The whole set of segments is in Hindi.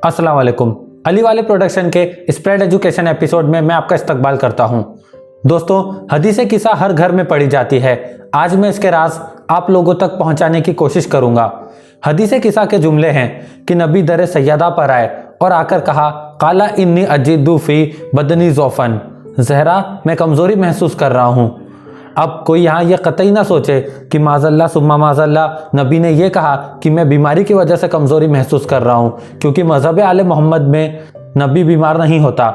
अस्सलाम वालेकुम। अली वाले प्रोडक्शन के स्प्रेड एजुकेशन एपिसोड में मैं आपका इस्तकबाल करता हूं। दोस्तों, हदीस किस्सा हर घर में पढ़ी जाती है। आज मैं इसके राज आप लोगों तक पहुंचाने की कोशिश करूंगा। हदीस किस्सा के जुमले हैं कि नबी दर सैयदा पर आए और आकर कहा, काला इन्नी अजीदु फी बदनी ज़ौफ़न, ज़हरा मैं कमज़ोरी महसूस कर रहा हूँ। अब कोई यहाँ ये कतई ना सोचे कि माज़ल्ला सुम्मा माज़ल्ला नबी ने यह कहा कि मैं बीमारी की वजह से कमज़ोरी महसूस कर रहा हूँ, क्योंकि मज़हब आले मोहम्मद में नबी बीमार नहीं होता।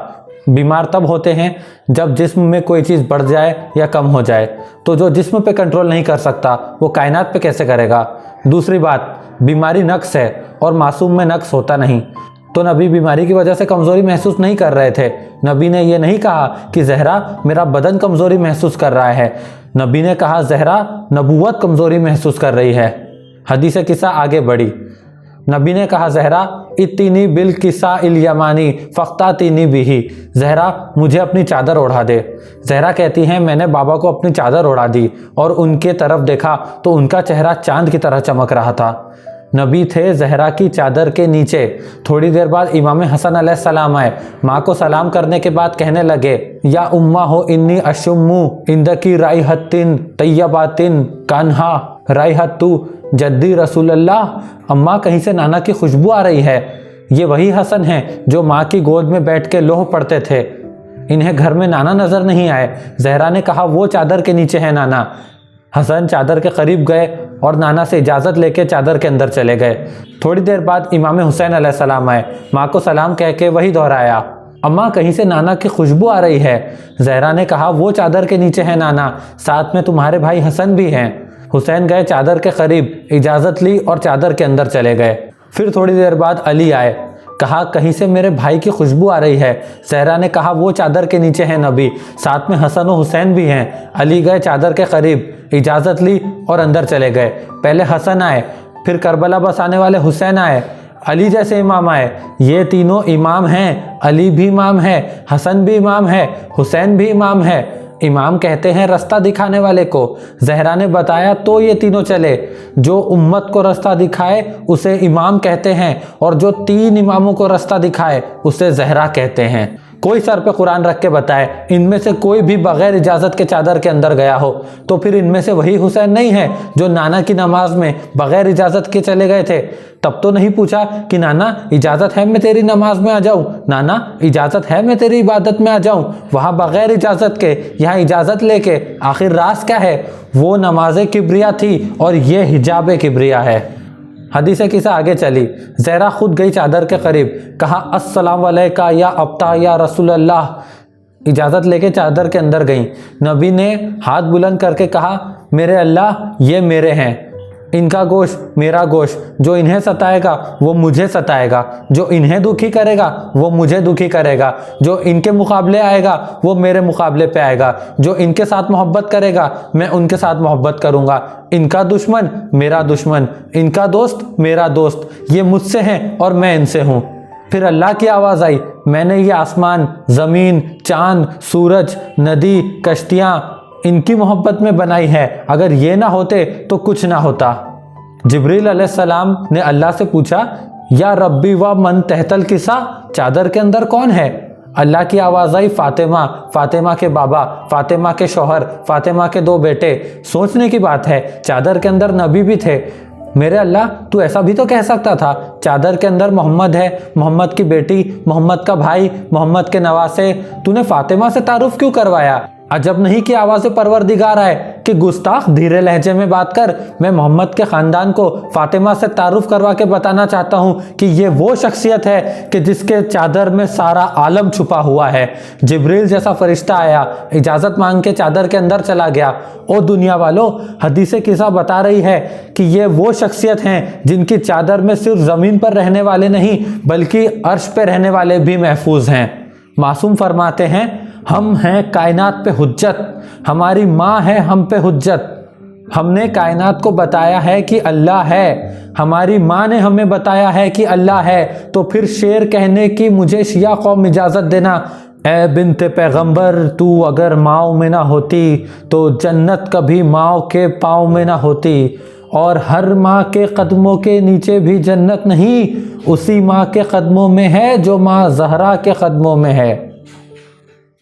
बीमार तब होते हैं जब जिस्म में कोई चीज़ बढ़ जाए या कम हो जाए। तो जो जिस्म पे कंट्रोल नहीं कर सकता वो कायनात पे कैसे करेगा। दूसरी बात, बीमारी नक्स है और मासूम में नक्स होता नहीं। तो नबी बीमारी की वजह से कमज़ोरी महसूस नहीं कर रहे थे। नबी ने यह नहीं कहा कि ज़हरा मेरा बदन कमज़ोरी महसूस कर रहा है। नबी ने कहा ज़हरा नबूवत कमज़ोरी महसूस कर रही है। हदीस किस्सा आगे बढ़ी। नबी ने कहा, ज़हरा इत्तीनी बिल किस्सा इल यमानी फ़ख्तातीनी बिही, ज़हरा मुझे अपनी चादर ओढ़ा दे। ज़हरा कहती हैं, मैंने बाबा को अपनी चादर ओढ़ा दी और उनके तरफ देखा तो उनका चेहरा चांद की तरह चमक रहा था। नबी थे ज़हरा की चादर के नीचे। थोड़ी देर बाद इमाम हसन अलैहिस्सलाम आए। माँ को सलाम करने के बाद कहने लगे, या उम्मा हो इन्नी अशुम्मू इंदकी राइहतिन तैयबातिन कान्हा राइहतु जद्दी रसूलल्लाह। अम्मा, कहीं से नाना की खुशबू आ रही है। ये वही हसन हैं जो माँ की गोद में बैठ के लोह पढ़ते थे। इन्हें घर में नाना नजर नहीं आए। ज़हरा ने कहा, वो चादर के नीचे है नाना। हसन चादर के करीब गए और नाना से इजाज़त लेके चादर के अंदर चले गए। थोड़ी देर बाद इमाम हुसैन अलैहिस्सलाम आए। माँ को सलाम कह के वही दोहराया, अम्मा कहीं से नाना की खुशबू आ रही है। ज़हरा ने कहा, वो चादर के नीचे है नाना, साथ में तुम्हारे भाई हसन भी हैं। हुसैन गए चादर के करीब, इजाज़त ली और चादर के अंदर चले गए। फिर थोड़ी देर बाद अली आए। कहा, कहीं से मेरे भाई की खुशबू आ रही है। ज़हरा ने कहा, वो चादर के नीचे है नबी, साथ में हसन और हुसैन भी हैं। अली गए चादर के करीब, इजाज़त ली और अंदर चले गए। पहले हसन आए, फिर करबला बसाने वाले हुसैन आए, अली जैसे इमाम आए। ये तीनों इमाम हैं। अली भी इमाम है, हसन भी इमाम है, हुसैन भी इमाम है। इमाम कहते हैं रास्ता दिखाने वाले को। ज़हरा ने बताया तो ये तीनों चले। जो उम्मत को रास्ता दिखाए उसे इमाम कहते हैं और जो तीन इमामों को रास्ता दिखाए उसे ज़हरा कहते हैं। कोई सर पे कुरान रख के बताए इनमें से कोई भी बगैर इजाज़त के चादर के अंदर गया हो तो फिर इनमें से वही हुसैन नहीं है जो नाना की नमाज में बगैर इजाज़त के चले गए थे। तब तो नहीं पूछा कि नाना इजाज़त है मैं तेरी नमाज में आ जाऊं, नाना इजाज़त है मैं तेरी इबादत में आ जाऊं। वहाँ बगैर इजाज़त के, यहाँ इजाज़त लेके। आखिर राज क्या है? वो नमाज किब्रिया थी और ये हिजाब किब्रिया है। हदीस किस्सा आगे चली। ज़हरा खुद गई चादर के करीब। कहा, अस्सलाम वालेका या अब्ता या रसूलल्लाह। इजाज़त लेके चादर के अंदर गई। नबी ने हाथ बुलंद करके कहा, मेरे अल्लाह ये मेरे हैं, इनका गोश्त मेरा गोश्त। जो इन्हें सताएगा वो मुझे सताएगा, जो इन्हें दुखी करेगा वो मुझे दुखी करेगा, जो इनके मुकाबले आएगा वो मेरे मुकाबले पे आएगा, जो इनके साथ मोहब्बत करेगा मैं उनके साथ मोहब्बत करूँगा। इनका दुश्मन मेरा दुश्मन, इनका दोस्त मेरा दोस्त। ये मुझसे हैं और मैं इनसे हूँ। फिर अल्लाह की आवाज़ आई, मैंने ये आसमान, ज़मीन, चाँद, सूरज, नदी, कश्तियाँ इनकी मोहब्बत में बनाई है। अगर ये ना होते तो कुछ ना होता। जिब्रील अलैहिस्सलाम ने अल्लाह से पूछा, या रब्बी व मन तहतल किस्सा, चादर के अंदर कौन है? अल्लाह की आवाज़ आई, फातिमा, फातिमा के बाबा, फातिमा के शौहर, फातिमा के दो बेटे। सोचने की बात है, चादर के अंदर नबी भी थे। मेरे अल्लाह, तू ऐसा भी तो कह सकता था, चादर के अंदर मोहम्मद है, मोहम्मद की बेटी, मोहम्मद का भाई, मोहम्मद के नवासे। तूने फातिमा से तारुफ क्यों करवाया? अजब नहीं कि आवाज़ परवरदिगार आए कि गुस्ताख धीरे लहजे में बात कर। मैं मोहम्मद के ख़ानदान को फातिमा से तारुफ करवा के बताना चाहता हूँ कि ये वो शख्सियत है कि जिसके चादर में सारा आलम छुपा हुआ है। जिब्रील जैसा फरिश्ता आया, इजाज़त मांग के चादर के अंदर चला गया। ओ दुनिया वालों, हदीस किस्सा बता रही है कि ये वो शख्सियत हैं जिनकी चादर में सिर्फ ज़मीन पर रहने वाले नहीं बल्कि अर्श पे रहने वाले भी महफूज हैं। मासूम फरमाते हैं, हम हैं कायनात पे हुज्जत, हमारी माँ है हम पे हुज्जत। हमने कायनात को बताया है कि अल्लाह है, हमारी माँ ने हमें बताया है कि अल्लाह है। तो फिर शेर कहने की मुझे शिया कौम इजाज़त देना। ए बिन्ते पैगंबर, तू अगर माओ में ना होती तो जन्नत कभी माओ के पाँव में ना होती। और हर माँ के कदमों के नीचे भी जन्नत नहीं, उसी माँ के कदमों में है जो माँ ज़हरा के कदमों में है।